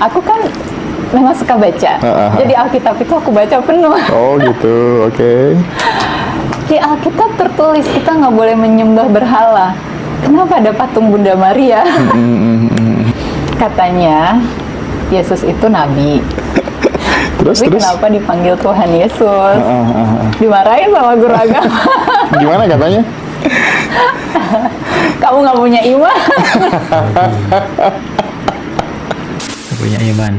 Aku kan memang suka baca. Jadi Alkitab itu aku baca penuh. Oh gitu, oke. Di Alkitab tertulis kita nggak boleh menyembah berhala. Kenapa ada patung Bunda Maria? Katanya Yesus itu nabi. Tapi kenapa dipanggil Tuhan Yesus? Dimarahin sama guru agama. Gimana katanya? Kamu nggak punya iman. Punya iman.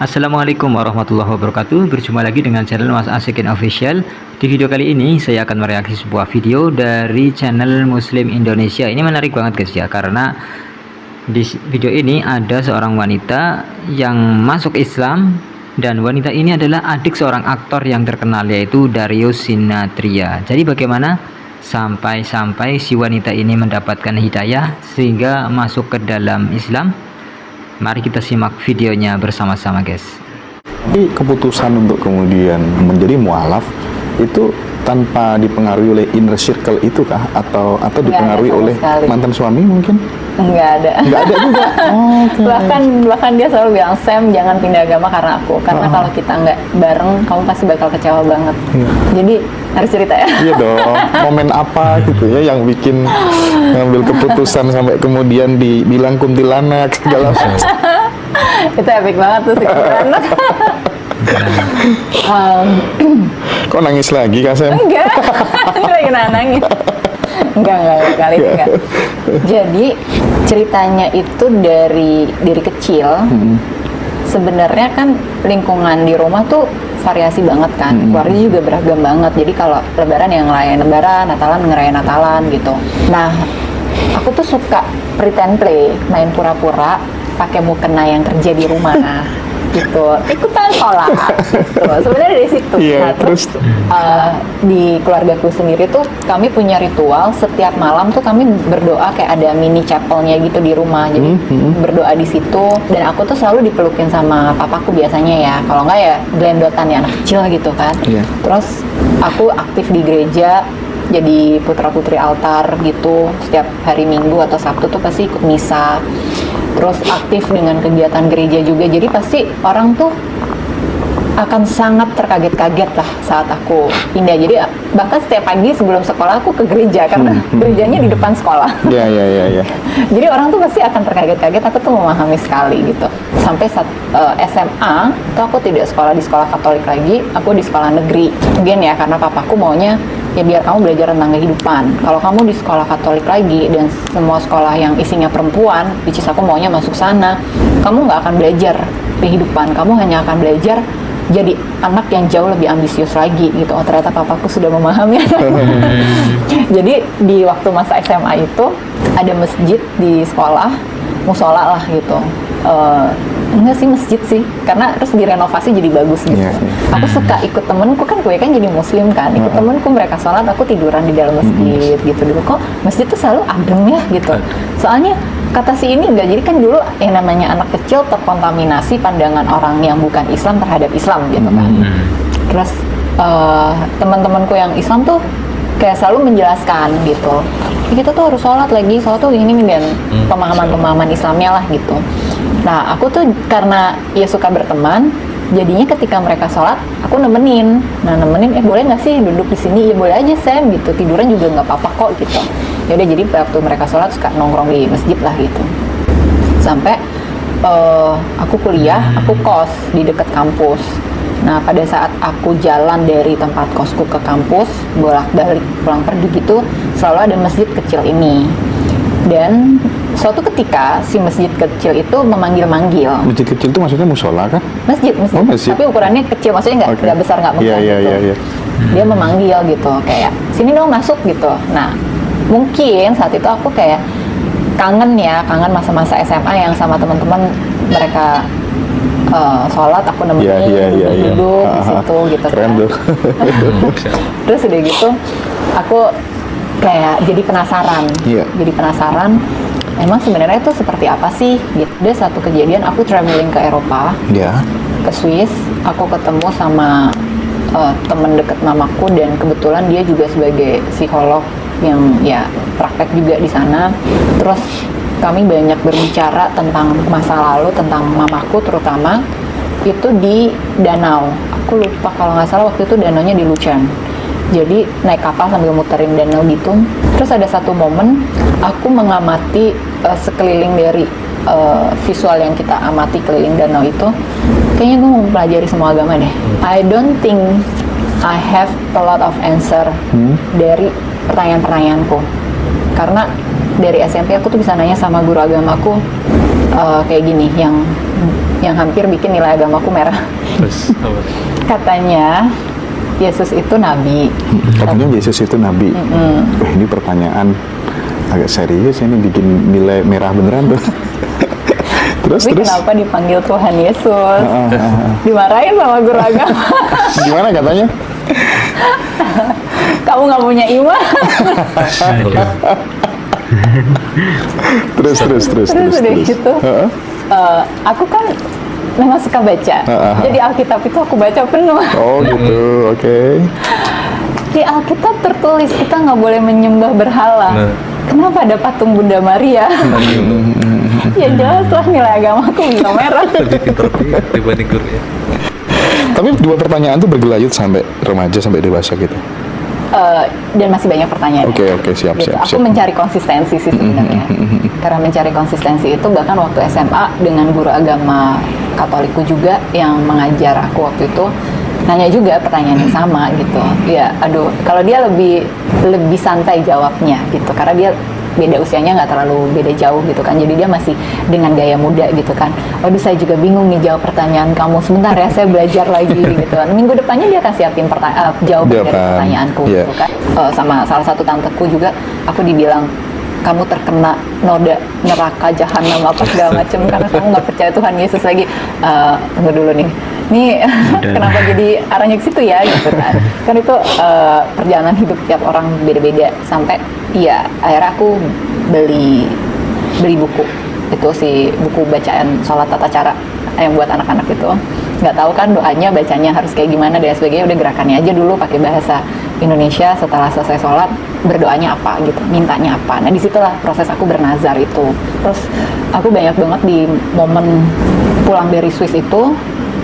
Assalamualaikum warahmatullahi wabarakatuh. Berjumpa lagi dengan channel Mas Asikin Official. Di video kali ini saya akan mereaksi sebuah video dari channel Muslim Indonesia. Ini menarik banget guys ya, karena di video ini ada seorang wanita yang masuk Islam, dan wanita ini adalah adik seorang aktor yang terkenal, yaitu Darius Sinathrya. Jadi bagaimana sampai si wanita ini mendapatkan hidayah sehingga masuk ke dalam Islam? Mari kita simak videonya bersama-sama guys. Tapi keputusan untuk kemudian menjadi mualaf itu tanpa dipengaruhi oleh inner circle itu kah? Atau dipengaruhi oleh mantan suami mungkin? Enggak ada juga. Oh, okay. bahkan dia selalu bilang, Sam jangan pindah agama karena aku, karena kalau kita nggak bareng kamu pasti bakal kecewa banget. Jadi harus cerita ya. Iya dong, momen apa gitu ya yang bikin ngambil keputusan sampai kemudian dibilang kuntilanak segala macam. Itu epic banget tuh si kuntilanak. Kok nangis lagi Kak Sam? Enggak, lagi nangis. Enggak, kali ini enggak. Jadi ceritanya itu dari kecil. Sebenarnya kan lingkungan di rumah tuh variasi banget kan. Keluarga juga beragam banget. Jadi kalau lebaran yang ngerayain lebaran, Natalan ngerayain Natalan gitu. Nah, aku tuh suka pretend play, main pura-pura pakai mukena yang kerja di rumah. Gitu, ikutan sholat gitu. Sebenarnya dari situ. Nah, terus di keluargaku sendiri tuh kami punya ritual setiap malam tuh kami berdoa, kayak ada mini chapelnya gitu di rumah. Jadi berdoa di situ, dan aku tuh selalu dipelukin sama papaku biasanya ya. Kalau enggak ya gelendotan ya, anak kecil gitu kan. Terus aku aktif di gereja, jadi putra-putri altar gitu. Setiap hari Minggu atau Sabtu tuh pasti ikut misa. Terus aktif dengan kegiatan gereja juga. Jadi pasti orang tuh akan sangat terkaget-kaget lah saat aku pindah. Jadi bahkan setiap pagi sebelum sekolah aku ke gereja, karena gerejanya di depan sekolah. Iya. Jadi orang tuh pasti akan terkaget-kaget. Aku tuh memahami sekali gitu. Sampai saat SMA tuh aku tidak sekolah di sekolah Katolik lagi, aku di sekolah negeri. Mungkin ya karena papaku maunya ya biar kamu belajar tentang kehidupan. Kalau kamu di sekolah Katolik lagi dan semua sekolah yang isinya perempuan, which is aku maunya masuk sana, kamu nggak akan belajar kehidupan, kamu hanya akan belajar jadi anak yang jauh lebih ambisius lagi gitu. Oh, ternyata papaku sudah memahami. Jadi di waktu masa SMA itu ada masjid di sekolah, musola lah gitu. Enggak sih masjid sih, karena terus direnovasi jadi bagus gitu. Aku suka ikut temenku, kan gue kan jadi muslim kan, ikut temenku mereka sholat, aku tiduran di dalam masjid gitu dulu. Kok masjid tuh selalu adem ya gitu. Soalnya kata si ini enggak, jadi kan dulu yang namanya anak kecil terkontaminasi pandangan orang yang bukan Islam terhadap Islam gitu kan. Terus teman-temanku yang Islam tuh kayak selalu menjelaskan gitu, kita tuh harus sholat lagi, sholat tuh ini dan pemahaman-pemahaman Islamnya lah gitu. Nah, aku tuh karena ya suka berteman, jadinya ketika mereka sholat, aku nemenin. Nah, boleh nggak sih duduk di sini? Ya boleh aja Sam gitu, tiduran juga nggak apa-apa kok gitu. Ya udah, jadi waktu mereka sholat suka nongkrong di masjid lah gitu. Sampai aku kuliah, aku kos di dekat kampus. Nah, pada saat aku jalan dari tempat kosku ke kampus, bolak-balik pulang pergi gitu, selalu ada masjid kecil ini. Dan suatu ketika si masjid kecil itu memanggil-manggil. Masjid kecil itu maksudnya musola kan? Masjid. Oh, masjid. Tapi ukurannya kecil, maksudnya nggak besar, nggak megah gitu. Dia memanggil gitu, kayak sini dong masuk gitu. Nah, mungkin saat itu aku kayak kangen masa-masa SMA yang sama teman-teman mereka sholat, aku nemenin duduk di situ gitu kan. Terus udah gitu aku kayak jadi penasaran emang sebenarnya itu seperti apa sih gitu. Ada satu kejadian, aku traveling ke Eropa, ke Swiss, aku ketemu sama teman dekat mamaku, dan kebetulan dia juga sebagai psikolog yang ya praktek juga di sana. Terus kami banyak berbicara tentang masa lalu, tentang mamaku terutama, itu di danau. Aku lupa, kalau nggak salah waktu itu danaunya di Lucerne. Jadi naik kapal sambil muterin danau gitu. Terus ada satu momen aku mengamati sekeliling dari visual yang kita amati keliling danau itu. Kayaknya gue mau pelajari semua agama deh. I don't think I have a lot of answer dari pertanyaan-pertanyaanku. Karena dari SMP aku tuh bisa nanya sama guru agamaku kayak gini, yang hampir bikin nilai agamaku merah. Terus apa? Katanya Yesus itu nabi. Katanya Yesus itu nabi. Wah, ini pertanyaan agak serius ini, bikin nilai merah beneran tuh. Tapi kenapa dipanggil Tuhan Yesus? Dimarahin sama guru agama. Gimana katanya? Kamu nggak punya iman. Terus udah gitu. Aku kan memang suka baca. Jadi Alkitab itu aku baca penuh. Oh gitu, oke. Di Alkitab tertulis kita nggak boleh menyembah berhala. Kenapa ada patung Bunda Maria? Ya jelas lah nilai agamaku bisa merah. Lebih pintar dibanding gurunya. Tapi dua pertanyaan tuh bergelayut sampai remaja, sampai dewasa gitu. Dan masih banyak pertanyaan. Oke, siap. Aku mencari konsistensi sih sebenarnya. Karena mencari konsistensi itu bahkan waktu SMA dengan guru agama Katolikku juga yang mengajar aku waktu itu nanya juga pertanyaan yang sama gitu. Ya, aduh, kalau dia lebih santai jawabnya gitu. Karena dia beda usianya nggak terlalu beda jauh gitu kan, jadi dia masih dengan gaya muda gitu kan. Waduh, saya juga bingung nih jawab pertanyaan kamu, sebentar ya saya belajar lagi gitu kan. Minggu depannya dia akan siapin jawaban dari pertanyaanku gitu kan. Sama salah satu tanteku juga aku dibilang kamu terkena noda neraka jahanam apa segala macam karena kamu nggak percaya Tuhan Yesus lagi. Tunggu dulu nih kenapa jadi arahnya ke situ ya gitu kan. Kan itu perjalanan hidup tiap orang beda-beda. Sampai ya akhirnya aku beli buku itu sih, buku bacaan sholat tata cara yang buat anak-anak itu. Nggak tahu kan doanya bacanya harus kayak gimana dan sebagainya, udah gerakannya aja dulu pakai bahasa Indonesia. Setelah selesai sholat berdoanya apa gitu, mintanya apa. Nah disitulah proses aku bernazar itu. Terus aku banyak banget di momen pulang dari Swiss itu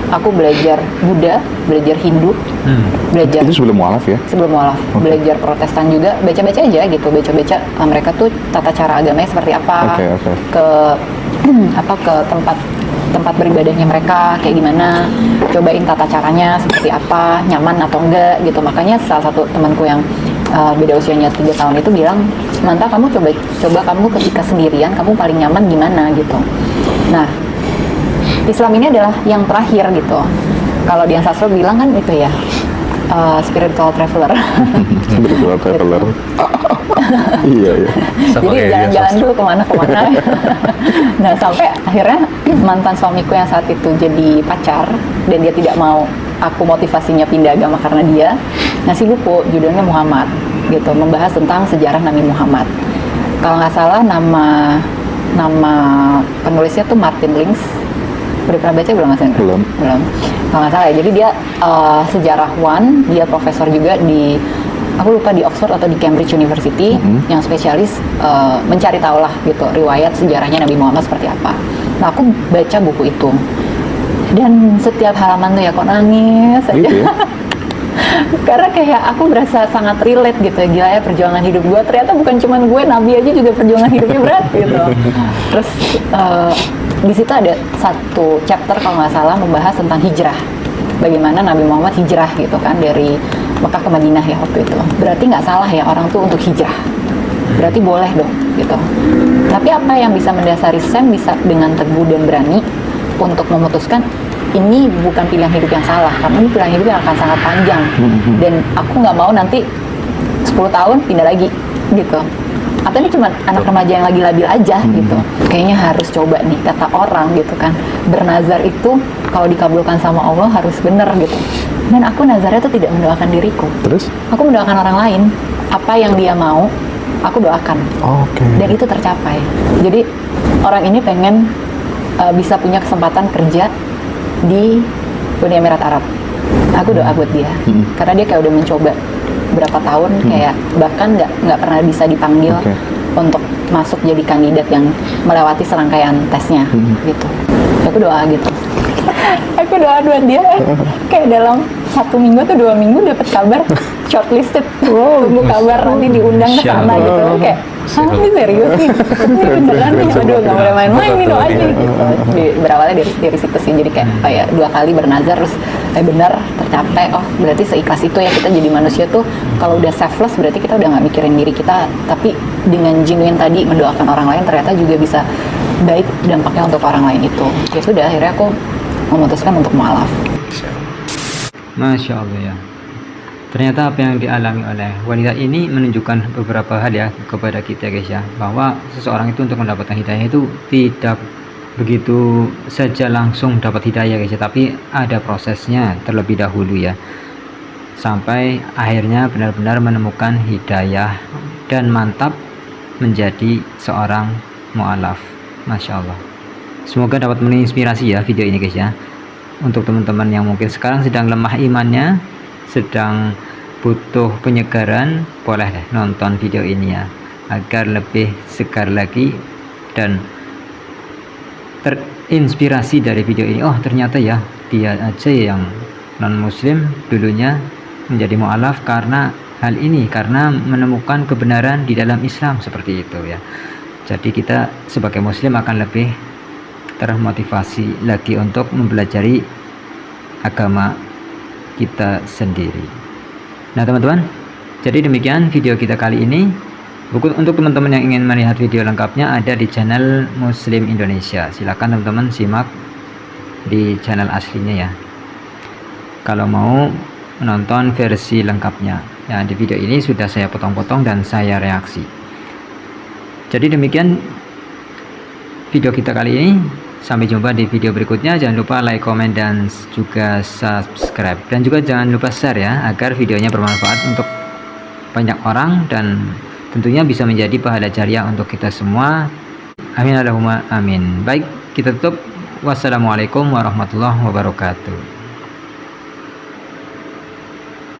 aku belajar Buddha, belajar Hindu, belajar itu sebelum mualaf ya? Sebelum mualaf, belajar Protestan juga, baca-baca aja gitu, baca-baca mereka tuh tata cara agamanya seperti apa, ke ke tempat beribadahnya mereka kayak gimana, cobain tata caranya seperti apa, nyaman atau enggak gitu. Makanya salah satu temanku yang beda usianya 3 tahun itu bilang, Manta kamu coba kamu ketika sendirian kamu paling nyaman gimana gitu. Nah Islam ini adalah yang terakhir gitu. Kalau di sastra bilang kan itu ya, spiritual traveler. Spiritual traveler. Iya. Jadi jalan-jalan dulu kemana-kemana. Nah sampai akhirnya mantan suamiku yang saat itu jadi pacar dan dia tidak mau aku motivasinya pindah agama karena dia ngasih buku judulnya Muhammad gitu, membahas tentang sejarah Nabi Muhammad. Kalau nggak salah nama penulisnya tuh Martin Links. Udah pernah baca belum Mas Hendra? Belum. Kalau nggak salah ya, jadi dia sejarawan, dia profesor juga di, aku lupa di Oxford atau di Cambridge University, yang spesialis mencari tahu lah gitu riwayat sejarahnya Nabi Muhammad seperti apa. Nah aku baca buku itu dan setiap halaman tuh ya kok nangis aja. Gitu ya? Karena kayak aku berasa sangat relate gitu, gila ya perjuangan hidup gue ternyata bukan cuma gue, Nabi aja juga perjuangan hidupnya berat gitu. Terus di situ ada satu chapter kalau nggak salah membahas tentang hijrah, bagaimana Nabi Muhammad hijrah gitu kan dari Mekah ke Madinah ya waktu itu. Berarti nggak salah ya orang tuh untuk hijrah, berarti boleh dong gitu. Tapi apa yang bisa mendasari Sam bisa dengan teguh dan berani untuk memutuskan ini bukan pilihan hidup yang salah, karena ini pilihan hidup yang akan sangat panjang dan aku nggak mau nanti 10 tahun pindah lagi gitu. Atau ini cuma anak remaja yang lagi labil aja gitu. Kayaknya harus coba nih, kata orang gitu kan. Bernazar itu kalau dikabulkan sama Allah harus bener gitu. Dan aku nazarnya tuh tidak mendoakan diriku. Terus? Aku mendoakan orang lain. Apa yang dia mau, aku doakan. Dan itu tercapai. Jadi orang ini pengen bisa punya kesempatan kerja di Uni Emirat Arab. Aku doa buat dia. Karena dia kayak udah mencoba berapa tahun kayak bahkan nggak pernah bisa dipanggil untuk masuk jadi kandidat yang melewati serangkaian tesnya gitu. Aku doa gitu. Aku doa buat dia kayak dalam 1 minggu atau 2 minggu dapat kabar shortlisted. Tunggu kabar nanti diundang ke sana gitu. Kayak, ini serius nih? Ini beneran nih? Aduh, nggak boleh main-main nih doanya gitu. Berawalnya dari situ sih. Jadi kayak 2 kali bernazar terus benar tercapai. Oh, berarti seikhlas itu ya kita jadi manusia tuh. Kalau udah selfless berarti kita udah nggak mikirin diri kita, tapi dengan genuine tadi mendoakan orang lain ternyata juga bisa baik dampaknya untuk orang lain itu. Ya sudah, akhirnya aku memutuskan untuk mualaf. Masya Allah ya. Ternyata apa yang dialami oleh wanita ini menunjukkan beberapa hal ya kepada kita guys ya, bahwa seseorang itu untuk mendapatkan hidayah itu tidak begitu saja langsung dapat hidayah guys ya, tapi ada prosesnya terlebih dahulu ya, sampai akhirnya benar-benar menemukan hidayah dan mantap menjadi seorang mualaf. Masya Allah. Semoga dapat menginspirasi ya video ini guys ya, untuk teman-teman yang mungkin sekarang sedang lemah imannya, sedang butuh penyegaran, boleh deh nonton video ini ya, agar lebih segar lagi dan terinspirasi dari video ini. Oh ternyata ya dia aja yang non muslim dulunya menjadi mualaf karena hal ini, karena menemukan kebenaran di dalam Islam seperti itu ya. Jadi kita sebagai muslim akan lebih termotivasi lagi untuk mempelajari agama kita sendiri. Nah teman-teman, jadi demikian video kita kali ini. Untuk teman-teman yang ingin melihat video lengkapnya ada di channel Muslim Indonesia. Silakan teman-teman simak di channel aslinya ya, kalau mau menonton versi lengkapnya ya. Di video ini sudah saya potong-potong dan saya reaksi. Jadi demikian video kita kali ini. Sampai jumpa di video berikutnya. Jangan lupa like, komen, dan juga subscribe. Dan juga jangan lupa share ya, agar videonya bermanfaat untuk banyak orang dan tentunya bisa menjadi pahala jariah untuk kita semua. Amin Allahumma amin. Baik, kita tutup. Wassalamualaikum warahmatullahi wabarakatuh.